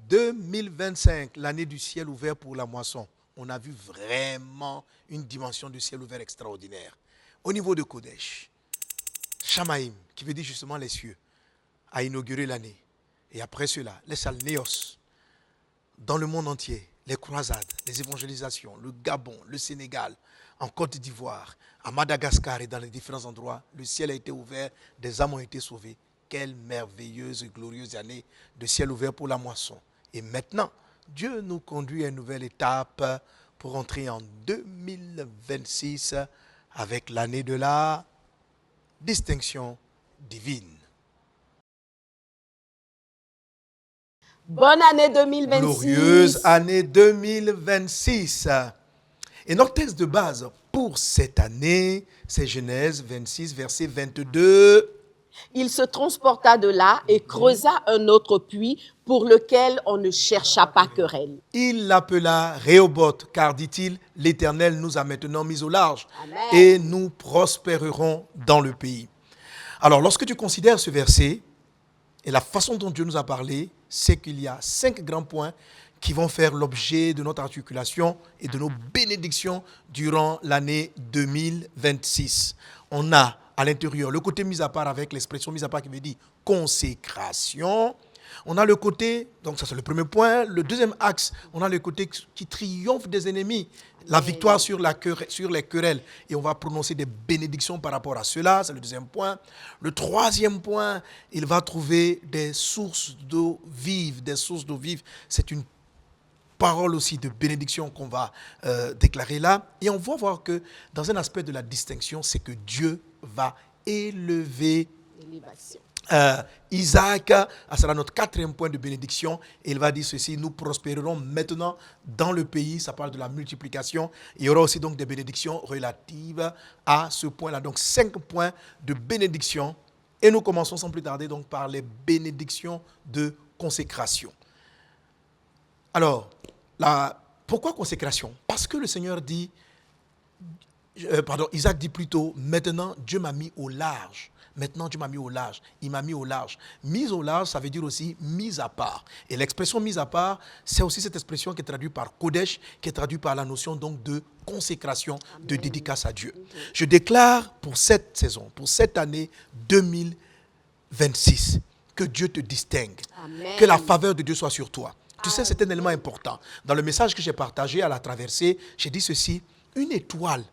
2025, l'année du ciel ouvert pour la moisson, on a vu vraiment une dimension du ciel ouvert extraordinaire. Au niveau de Kodesh, Shamaïm, qui veut dire justement les cieux, a inauguré l'année. Et après cela, les Salnéos, dans le monde entier, les croisades, les évangélisations, le Gabon, le Sénégal, en Côte d'Ivoire, à Madagascar et dans les différents endroits, le ciel a été ouvert, des âmes ont été sauvées. Quelle merveilleuse et glorieuse année de ciel ouvert pour la moisson. Et maintenant, Dieu nous conduit à une nouvelle étape pour entrer en 2026 avec l'année de la distinction divine. Bonne année 2026. Glorieuse année 2026. Et notre texte de base pour cette année, c'est Genèse 26, verset 22. Il se transporta de là et creusa un autre puits pour lequel on ne chercha pas querelle. Il l'appela Rehoboth, car dit-il, l'Éternel nous a maintenant mis au large. Amen. Et nous prospérerons dans le pays. Alors, lorsque tu considères ce verset et la façon dont Dieu nous a parlé, c'est qu'il y a 5 grands points qui vont faire l'objet de notre articulation et de nos bénédictions durant l'année 2026. On a à l'intérieur le côté mis à part avec l'expression mis à part qui veut dire consécration. On a le côté, donc ça c'est le premier point. Le deuxième axe, on a le côté qui triomphe des ennemis. La victoire sur les querelles. Et on va prononcer des bénédictions par rapport à cela. C'est le deuxième point. Le troisième point, il va trouver des sources d'eau vive. Des sources d'eau vive. C'est une parole aussi de bénédiction qu'on va déclarer là. Et on va voir que dans un aspect de la distinction, c'est que Dieu va élever Isaac. Ça sera notre quatrième point de bénédiction. Et il va dire ceci: nous prospérerons maintenant dans le pays. Ça parle de la multiplication. Il y aura aussi donc des bénédictions relatives à ce point-là. Donc 5 points de bénédiction. Et nous commençons sans plus tarder donc par les bénédictions de consécration. Alors, pourquoi consécration? Parce que le Seigneur dit, Isaac dit plutôt, maintenant Dieu m'a mis au large. Maintenant Dieu m'a mis au large. Il m'a mis au large. Mise au large, ça veut dire aussi mise à part. Et l'expression mise à part, c'est aussi cette expression qui est traduite par Kodesh, qui est traduite par la notion donc de consécration, de dédicace à Dieu. Je déclare pour cette saison, pour cette année 2026, que Dieu te distingue. Amen. Que la faveur de Dieu soit sur toi. Tu sais, c'est un élément important. Dans le message que j'ai partagé à la traversée, j'ai dit ceci: une étoile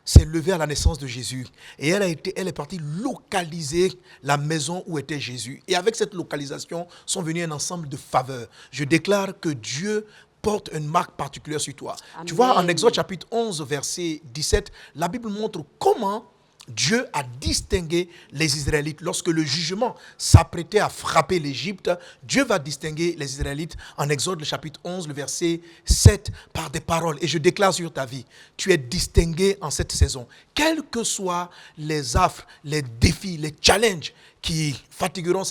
s'est levée à la naissance de Jésus et elle est partie localiser la maison où était Jésus. Et avec cette localisation sont venus un ensemble de faveurs. Je déclare que Dieu porte une marque particulière sur toi. Amen. Tu vois, en Exode chapitre 11, verset 17, la Bible montre comment Dieu a distingué les Israélites. Lorsque le jugement s'apprêtait à frapper l'Égypte, Dieu va distinguer les Israélites en Exode, le chapitre 11, le verset 7, par des paroles. Et je déclare sur ta vie, tu es distingué en cette saison. Quels que soient les affres, les défis, les challenges qui fatigueront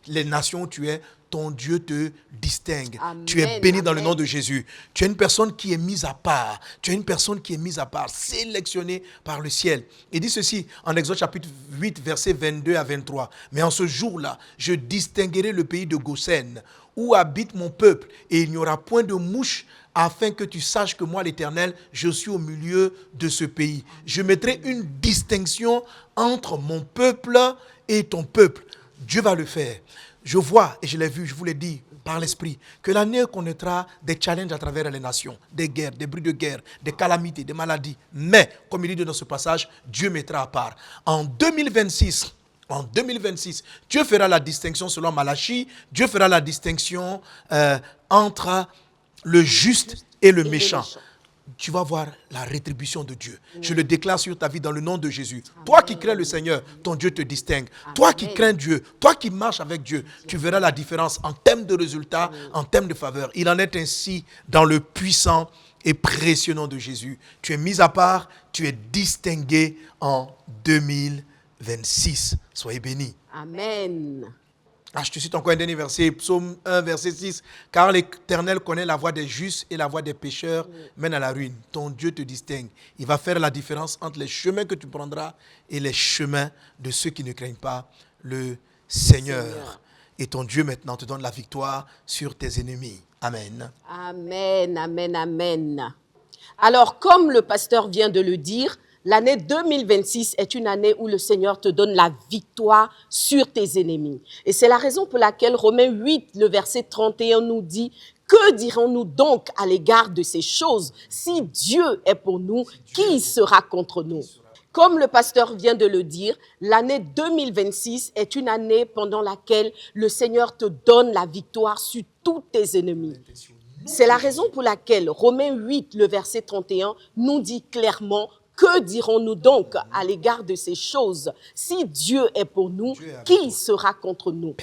les nations où tu es, ton Dieu te distingue. Amen, tu es béni dans amen. le nom de Jésus. Tu es une personne qui est mise à part. Tu es une personne qui est mise à part, sélectionnée par le ciel. Il dit ceci en Exode chapitre 8, versets 22 à 23. Mais en ce jour-là, je distinguerai le pays de Goshen, où habite mon peuple, et il n'y aura point de mouche, afin que tu saches que moi, l'Éternel, je suis au milieu de ce pays. Je mettrai une distinction entre mon peuple et ton peuple. Dieu va le faire. Je vois, et je l'ai vu, je vous l'ai dit par l'esprit, que l'année connaîtra des challenges à travers les nations, des guerres, des bruits de guerre, des calamités, des maladies. Mais, comme il dit dans ce passage, Dieu mettra à part. En 2026, Dieu fera la distinction selon Malachie, Dieu fera la distinction entre le juste et le méchant. Tu vas voir la rétribution de Dieu. Je le déclare sur ta vie dans le nom de Jésus. Amen. Toi qui crains le Seigneur, ton Dieu te distingue. Amen. Toi qui crains Dieu, toi qui marches avec Dieu, tu verras la différence en termes de résultats, Amen. En termes de faveur. Il en est ainsi dans le puissant et précieux nom de Jésus. Tu es mis à part, tu es distingué en 2026. Soyez bénis. Amen. Je te cite encore un dernier verset, Psaume 1, verset 6. Car l'Éternel connaît la voie des justes et la voie des pécheurs mène à la ruine. Ton Dieu te distingue. Il va faire la différence entre les chemins que tu prendras et les chemins de ceux qui ne craignent pas le Seigneur. Et ton Dieu maintenant te donne la victoire sur tes ennemis. Amen. Amen, amen, amen. Alors, comme le pasteur vient de le dire, l'année 2026 est une année où le Seigneur te donne la victoire sur tes ennemis. Et c'est la raison pour laquelle Romains 8, le verset 31 nous dit: que dirons-nous donc à l'égard de ces choses? Si Dieu est pour nous, qui sera contre nous? Comme le pasteur vient de le dire, l'année 2026 est une année pendant laquelle le Seigneur te donne la victoire sur tous tes ennemis. C'est la raison pour laquelle Romains 8, le verset 31, nous dit clairement: que dirons-nous donc à l'égard de ces choses? Si Dieu est pour nous, qui sera contre nous?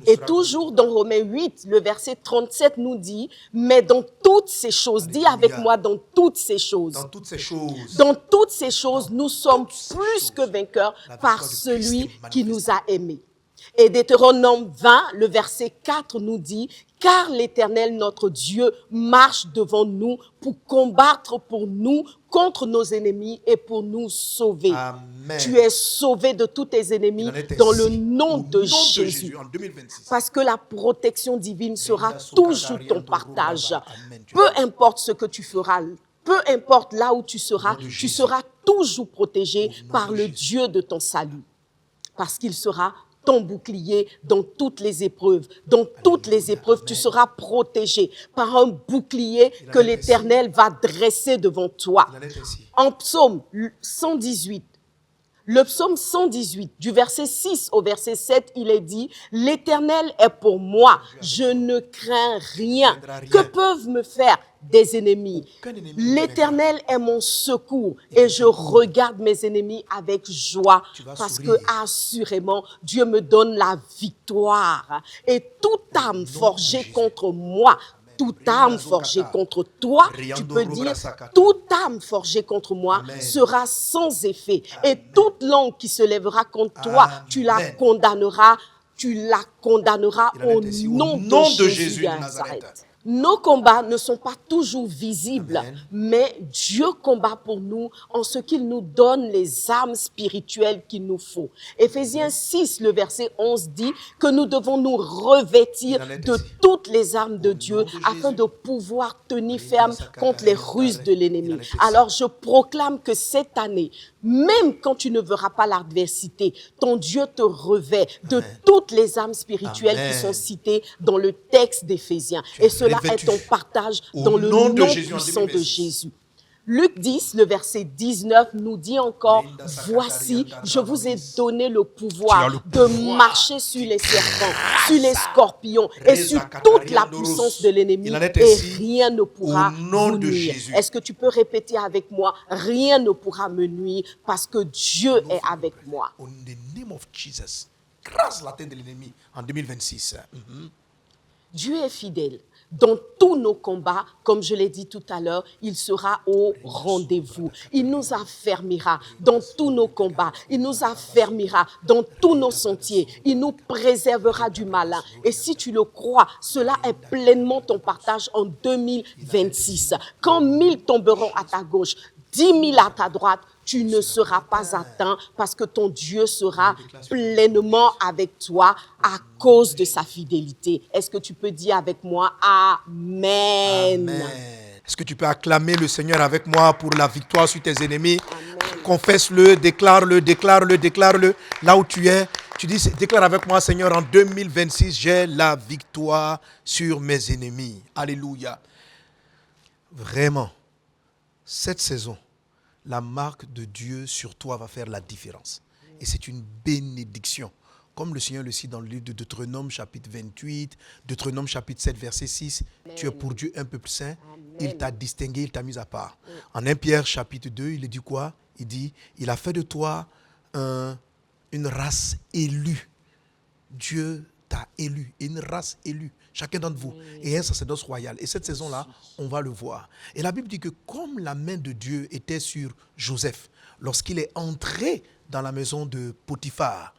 Et toujours dans Romains 8, le verset 37 nous dit: mais dans toutes ces choses, dis avec moi, dans toutes ces choses. Dans toutes ces choses. Dans toutes ces choses, nous sommes plus que vainqueurs par celui qui nous a aimés. Et Deutéronome 20, le verset 4 nous dit: car l'Éternel, notre Dieu, marche devant nous pour combattre pour nous contre nos ennemis et pour nous sauver. Amen. Tu es sauvé de tous tes ennemis dans le nom de Jésus. En 2026. Parce que la protection divine sera toujours ton partage. Peu importe ce que tu feras, peu importe là où tu seras toujours protégé par le Dieu de ton salut. Parce qu'il sera ton bouclier dans toutes les épreuves. Dans toutes les épreuves, tu seras protégé par un bouclier que l'Éternel va dresser devant toi. En psaume 118, le psaume 118, du verset 6 au verset 7, il est dit: l'Éternel est pour moi, je ne crains rien. Que peuvent me faire des ennemis? L'Éternel est mon secours et je regarde mes ennemis avec joie parce que assurément Dieu me donne la victoire. Et toute âme forgée contre moi, toute âme forgée contre toi, tu peux dire: toute âme forgée contre moi sera sans effet. Et toute langue qui se lèvera contre toi, tu la condamneras au nom de Jésus de Nazareth. Nos combats ne sont pas toujours visibles, mais Dieu combat pour nous en ce qu'il nous donne les armes spirituelles qu'il nous faut. Éphésiens 6, le verset 11 dit que nous devons nous revêtir de toutes les armes de Dieu afin de pouvoir tenir ferme contre les ruses de l'ennemi. Alors je proclame que cette année, même quand tu ne verras pas l'adversité, ton Dieu te revêt de toutes les armes spirituelles qui sont citées dans le texte d'Éphésiens. Et cela est ton partage dans le nom puissant de Jésus. Luc 10, le verset 19 nous dit encore: voici, je vous ai donné le pouvoir de marcher sur les serpents, sur les scorpions et sur toute la puissance de l'ennemi, et rien ne pourra vous nuire. Est-ce que tu peux répéter avec moi: rien ne pourra me nuire parce que Dieu est avec moi. In the name of Jesus. Grâce à l'atteinte de l'ennemi en 2026. Dieu est fidèle. Dans tous nos combats, comme je l'ai dit tout à l'heure, il sera au rendez-vous. Il nous affermira dans tous nos combats. Il nous affermira dans tous nos sentiers. Il nous préservera du malin. Et si tu le crois, cela est pleinement ton partage en 2026. Quand 1000 tomberont à ta gauche, 10 000 à ta droite, tu ne seras pas atteint parce que ton Dieu sera pleinement avec toi à cause de sa fidélité. Est-ce que tu peux dire avec moi Amen? Amen. Est-ce que tu peux acclamer le Seigneur avec moi pour la victoire sur tes ennemis? Amen. Confesse-le, déclare-le, déclare-le, déclare-le. Là où tu es, tu dis: déclare avec moi, Seigneur, en 2026, j'ai la victoire sur mes ennemis. Alléluia. Vraiment, cette saison, la marque de Dieu sur toi va faire la différence. Et c'est une bénédiction. Comme le Seigneur le dit dans le livre de Deutéronome chapitre 28, Deutéronome chapitre 7, verset 6, Amen. Tu es pour Dieu un peuple saint, Amen. Il t'a distingué, il t'a mis à part. En 1 Pierre chapitre 2, il dit quoi? Il dit: il a fait de toi une race élue. Dieu t'a élu, une race élue. Chacun d'entre vous est un sacerdoce royal. Et cette saison-là, on va le voir. Et la Bible dit que comme la main de Dieu était sur Joseph, lorsqu'il est entré dans la maison de Potiphar,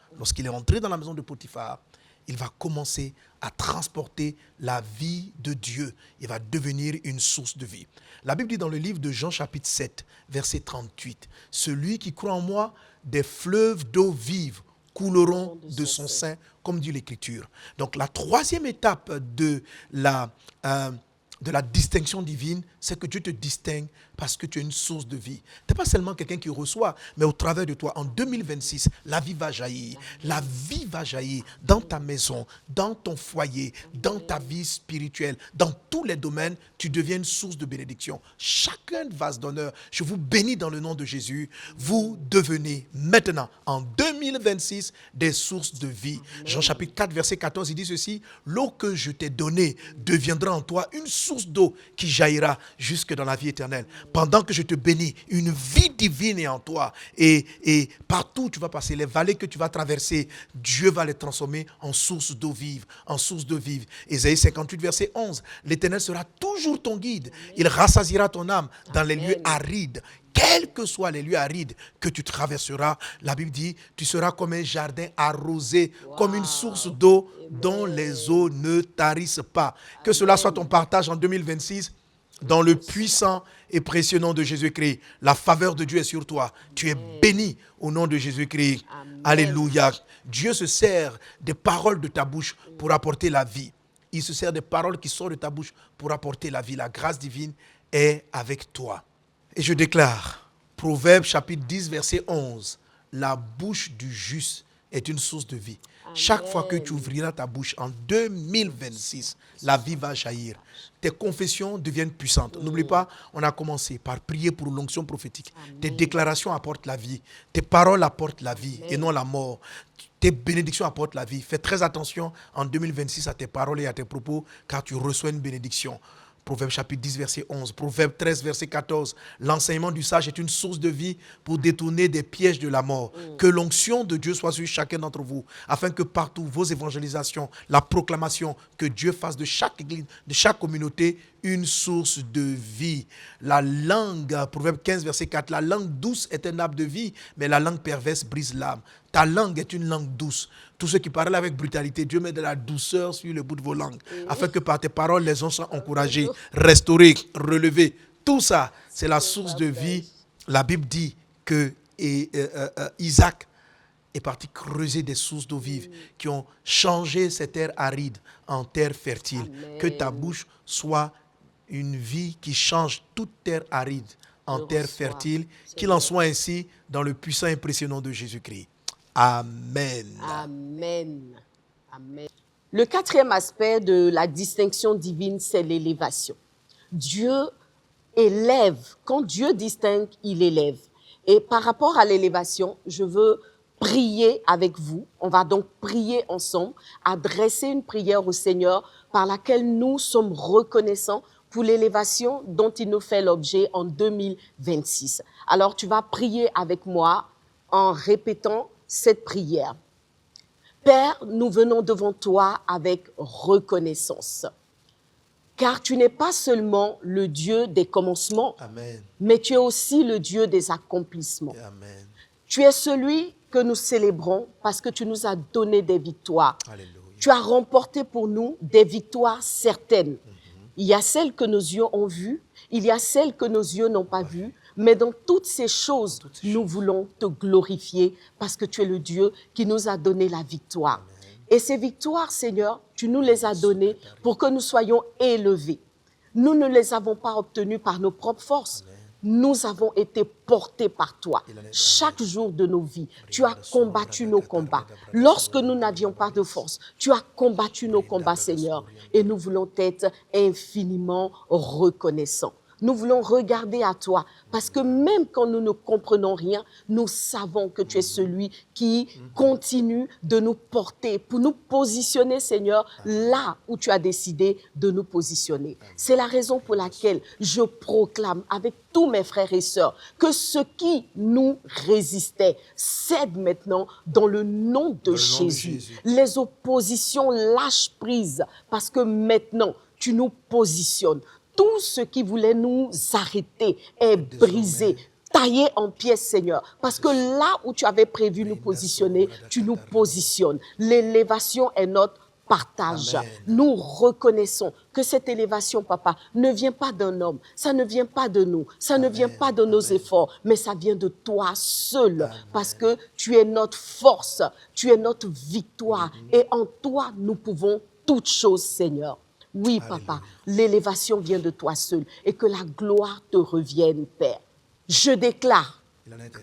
il va commencer à transporter la vie de Dieu. Il va devenir une source de vie. La Bible dit dans le livre de Jean chapitre 7, verset 38, « Celui qui croit en moi, des fleuves d'eau vive couleront de son sein, comme dit l'Écriture. Donc la troisième étape de la distinction divine, c'est que Dieu te distingue parce que tu es une source de vie. Tu n'es pas seulement quelqu'un qui reçoit, mais au travers de toi, en 2026, la vie va jaillir. La vie va jaillir dans ta maison, dans ton foyer, dans ta vie spirituelle, dans tous les domaines, tu deviens une source de bénédiction. Chacun vase d'honneur, je vous bénis dans le nom de Jésus, vous devenez maintenant, en 2026, des sources de vie. Jean chapitre 4, verset 14, il dit ceci, l'eau que je t'ai donnée deviendra en toi une source d'eau qui jaillira jusque dans la vie éternelle. Pendant que je te bénis, une vie divine est en toi. Et partout où tu vas passer, les vallées que tu vas traverser, Dieu va les transformer en source d'eau vive, en source d'eau vive. Ésaïe 58, verset 11, l'Éternel sera toujours ton guide. Il rassasiera ton âme dans les lieux arides. Quels que soient les lieux arides que tu traverseras, la Bible dit, tu seras comme un jardin arrosé, comme une source d'eau dont les eaux ne tarissent pas. Que cela soit ton partage en 2026, dans le puissant et précieux nom de Jésus-Christ. La faveur de Dieu est sur toi. Tu es béni au nom de Jésus-Christ. Amen. Alléluia. Dieu se sert des paroles de ta bouche pour apporter la vie. Il se sert des paroles qui sortent de ta bouche pour apporter la vie. La grâce divine est avec toi. Et je déclare, Proverbe chapitre 10, verset 11, la bouche du juste est une source de vie. Amen. Chaque fois que tu ouvriras ta bouche en 2026, la vie va jaillir. Tes confessions deviennent puissantes. N'oublie pas, on a commencé par prier pour l'onction prophétique. Amen. Tes déclarations apportent la vie. Tes paroles apportent la vie. Amen. Et non la mort. Tes bénédictions apportent la vie. Fais très attention en 2026 à tes paroles et à tes propos, car tu reçois une bénédiction. Proverbe chapitre 10, verset 11. Proverbe 13, verset 14. L'enseignement du sage est une source de vie pour détourner des pièges de la mort. Que l'onction de Dieu soit sur chacun d'entre vous, afin que partout vos évangélisations, la proclamation, que Dieu fasse de chaque église, de chaque communauté, une source de vie. La langue, Proverbe 15, verset 4. La langue douce est un arbre de vie, mais la langue perverse brise l'âme. Ta langue est une langue douce. Tous ceux qui parlent avec brutalité, Dieu met de la douceur sur le bout de vos langues, afin que par tes paroles, les gens soient encouragés, restaurés, relevés. Tout ça, c'est la source de vie. La Bible dit que Isaac est parti creuser des sources d'eau vive qui ont changé ces terres arides en terres fertiles. Amen. Que ta bouche soit une vie qui change toute terre aride en terre fertile. Qu'il en soit ainsi dans le puissant et précieux nom de Jésus-Christ. Amen. Amen. Amen. Le quatrième aspect de la distinction divine, c'est l'élévation. Dieu élève. Quand Dieu distingue, il élève. Et par rapport à l'élévation, je veux prier avec vous. On va donc prier ensemble, adresser une prière au Seigneur par laquelle nous sommes reconnaissants pour l'élévation dont il nous fait l'objet en 2026. Alors, tu vas prier avec moi en répétant cette prière. Père, nous venons devant toi avec reconnaissance, car tu n'es pas seulement le Dieu des commencements, Amen. Mais tu es aussi le Dieu des accomplissements. Amen. Tu es celui que nous célébrons parce que tu nous as donné des victoires. Alléluia. Tu as remporté pour nous des victoires certaines. Il y a celles que nos yeux ont vues, il y a celles que nos yeux n'ont pas vues, mais dans toutes ces choses, nous voulons te glorifier parce que tu es le Dieu qui nous a donné la victoire. Amen. Et ces victoires, Seigneur, tu nous les as données pour que nous soyons élevés. Nous ne les avons pas obtenues par nos propres forces. Amen. Nous avons été portés par toi. Chaque jour de nos vies, tu as combattu nos combats. Lorsque nous n'avions pas de force, tu as combattu nos combats, Seigneur. Et nous voulons être infiniment reconnaissants. Nous voulons regarder à toi parce que même quand nous ne comprenons rien, nous savons que tu es celui qui continue de nous porter pour nous positionner, Seigneur, là où tu as décidé de nous positionner. C'est la raison pour laquelle je proclame avec tous mes frères et sœurs que ce qui nous résistait cède maintenant dans le nom de Jésus. Les oppositions lâchent prise parce que maintenant tu nous positionnes. Tout ce qui voulait nous arrêter est brisé, taillé en pièces, Seigneur. Parce que là où tu avais prévu nous positionner, tu nous positionnes. L'élévation est notre partage. Amen. Nous reconnaissons que cette élévation, papa, ne vient pas d'un homme, ça ne vient pas de nous, ça ne vient pas de nos efforts, mais ça vient de toi seul, parce que tu es notre force, tu es notre victoire, et en toi, nous pouvons toutes choses, Seigneur. Oui, papa, l'élévation vient de toi seul, et que la gloire te revienne, Père. Je déclare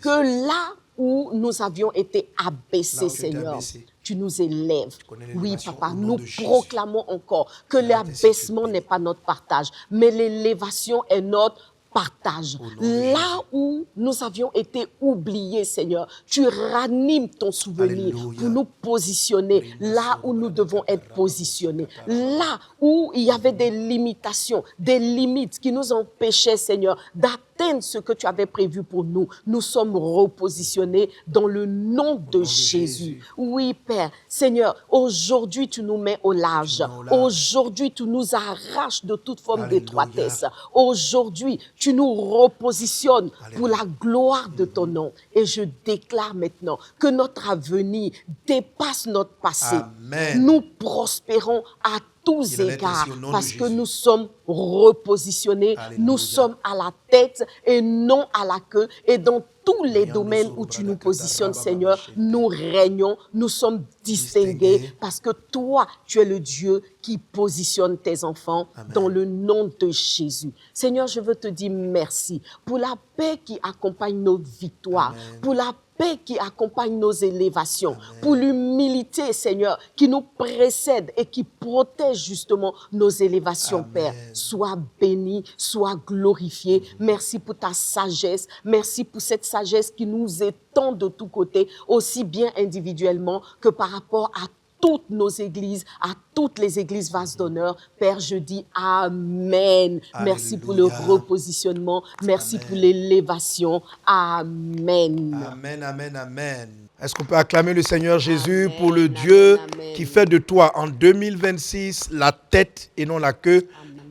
que là où nous avions été abaissés, Seigneur, tu nous élèves. Oui, papa, nous proclamons encore que l'abaissement n'est pas notre partage, mais l'élévation est notre partage. Là où nous avions été oubliés, Seigneur, tu ranimes ton souvenir pour nous positionner là où nous devons être positionnés. Là où il y avait des limitations, des limites qui nous empêchaient, Seigneur, d'atteindre ce que tu avais prévu pour nous. Nous sommes repositionnés dans le nom de Jésus. Oui, Père. Seigneur, aujourd'hui, tu nous mets au large. Aujourd'hui, tu nous arraches de toute forme d'étroitesse. Aujourd'hui, tu nous repositionnes pour la gloire de ton nom. Et je déclare maintenant que notre avenir dépasse notre passé. Amen. Nous prospérons à tous égards parce que nous sommes repositionnés, nous sommes à la tête et non à la queue, et dans tous les domaines où tu nous positionnes, Seigneur, nous régnons, nous sommes distingués parce que toi, tu es le Dieu qui positionne tes enfants dans le nom de Jésus. Seigneur, je veux te dire merci pour la paix qui accompagne nos victoires, pour la paix qui accompagne nos élévations, pour l'humilité, Seigneur, qui nous précède et qui protège justement nos élévations, Père. Sois béni, sois glorifié. Merci pour ta sagesse. Merci pour cette sagesse qui nous étend de tous côtés, aussi bien individuellement que par rapport à toutes nos églises, à toutes les églises vases d'honneur. Père, je dis Amen. Merci pour le repositionnement. Merci pour l'élévation. Amen. Amen, amen, amen. Est-ce qu'on peut acclamer le Seigneur Jésus pour le Dieu qui fait de toi en 2026 la tête et non la queue?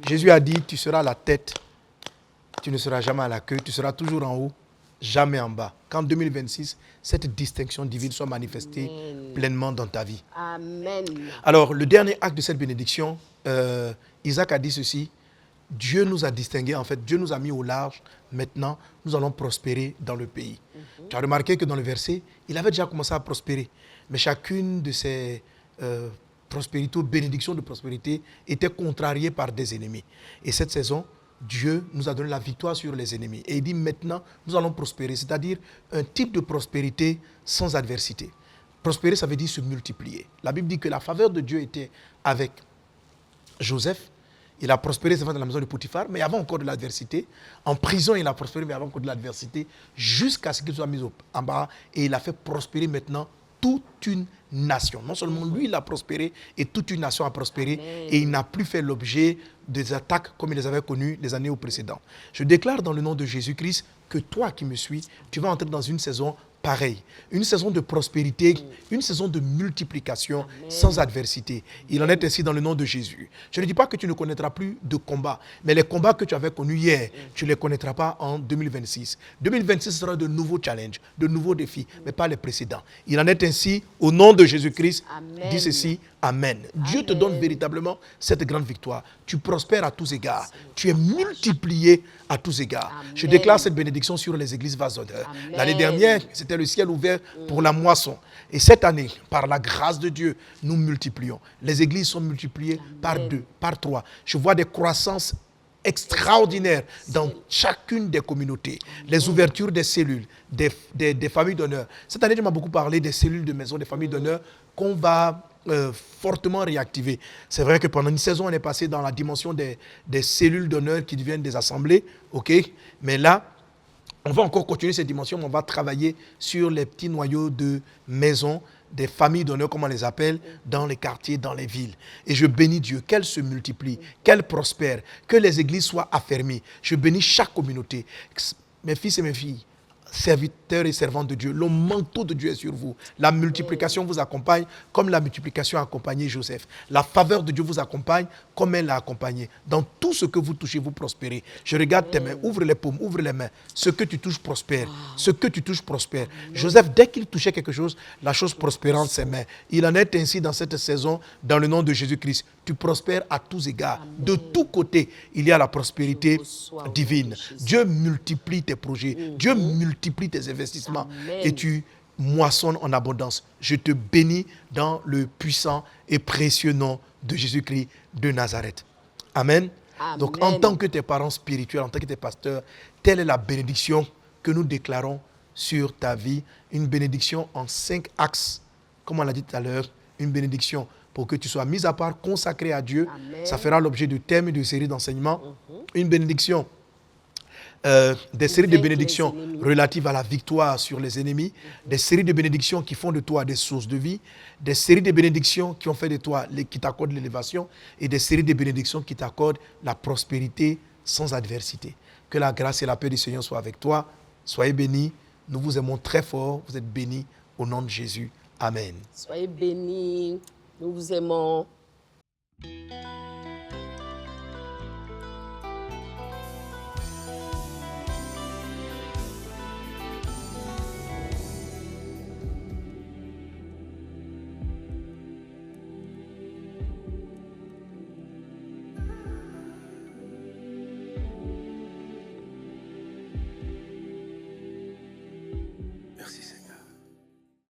Jésus a dit, tu seras la tête, tu ne seras jamais à la queue, tu seras toujours en haut, jamais en bas. Qu'en 2026, cette distinction divine soit manifestée pleinement dans ta vie. Amen. Alors, le dernier acte de cette bénédiction, Isaac a dit ceci: Dieu nous a distingués, en fait, Dieu nous a mis au large. Maintenant, nous allons prospérer dans le pays. Tu as remarqué que dans le verset, il avait déjà commencé à prospérer. Mais chacune de ces prospérités ou bénédictions de prospérité était contrariée par des ennemis. Et cette saison, Dieu nous a donné la victoire sur les ennemis. Et il dit maintenant, nous allons prospérer, c'est-à-dire un type de prospérité sans adversité. Prospérer, ça veut dire se multiplier. La Bible dit que la faveur de Dieu était avec Joseph. Il a prospéré, c'est vrai, dans la maison de Potiphar, mais avant encore de l'adversité. En prison, il a prospéré, mais avant encore de l'adversité, jusqu'à ce qu'il soit mis en bas. Et il a fait prospérer maintenant toute une nation. Non seulement lui, il a prospéré, et toute une nation a prospéré, et il n'a plus fait l'objet des attaques comme il les avait connues les années précédentes. Je déclare dans le nom de Jésus-Christ que toi qui me suis, tu vas entrer dans une saison pareille, une saison de prospérité, une saison de multiplication sans adversité. Il en est ainsi dans le nom de Jésus. Je ne dis pas que tu ne connaîtras plus de combats, mais les combats que tu avais connus hier, tu ne les connaîtras pas en 2026. 2026 sera de nouveaux challenges, de nouveaux défis, mais pas les précédents. Il en est ainsi au nom de Jésus-Christ. Dis ceci, Amen. Dieu te donne véritablement cette grande victoire. Tu prospères à tous égards. Tu es multiplié à tous égards. Amen. Je déclare cette bénédiction sur les églises vases d'honneur. L'année dernière, c'était le ciel ouvert pour la moisson. Et cette année, par la grâce de Dieu, nous multiplions. Les églises sont multipliées par 2, par 3. Je vois des croissances extraordinaires dans chacune des communautés. Les ouvertures des cellules, des familles d'honneur. Cette année, je m'ai beaucoup parlé des cellules de maison, des familles d'honneur qu'on va fortement réactiver. C'est vrai que pendant une saison, on est passé dans la dimension des cellules d'honneur qui deviennent des assemblées, ok? Mais là, on va encore continuer cette dimension, mais on va travailler sur les petits noyaux de maisons, des familles d'honneur, comme on les appelle, dans les quartiers, dans les villes. Et je bénis Dieu, qu'elle se multiplie, qu'elle prospère, que les églises soient affermies. Je bénis chaque communauté. Mes fils et mes filles, serviteurs et servantes de Dieu. Le manteau de Dieu est sur vous. La multiplication vous accompagne comme la multiplication a accompagné Joseph. La faveur de Dieu vous accompagne comme elle l'a accompagné. Dans tout ce que vous touchez, vous prospérez. Je regarde tes mains, ouvre les paumes, ouvre les mains. Ce que tu touches prospère. Ce que tu touches prospère. Joseph, dès qu'il touchait quelque chose, la chose prospérait en ses mains. Il en est ainsi dans cette saison, dans le nom de Jésus-Christ. Tu prospères à tous égards. De tous côtés, il y a la prospérité divine. Dieu multiplie tes projets. Dieu multiplie tes investissements. Et tu moissonnes en abondance. Je te bénis dans le puissant et précieux nom de Jésus-Christ de Nazareth. Amen. Donc, en tant que tes parents spirituels, en tant que tes pasteurs, telle est la bénédiction que nous déclarons sur ta vie. Une bénédiction en 5 axes, comme on l'a dit tout à l'heure. Une bénédiction pour que tu sois mis à part, consacré à Dieu. Amen. Ça fera l'objet de thèmes et de séries d'enseignements. Une bénédiction, des séries de bénédictions relatives à la victoire sur les ennemis, des séries de bénédictions qui font de toi des sources de vie, des séries de bénédictions qui ont fait de toi, qui t'accordent l'élévation, et des séries de bénédictions qui t'accordent la prospérité sans adversité. Que la grâce et la paix du Seigneur soient avec toi. Soyez bénis. Nous vous aimons très fort. Vous êtes bénis au nom de Jésus. Amen. Soyez bénis. Nous vous aimons.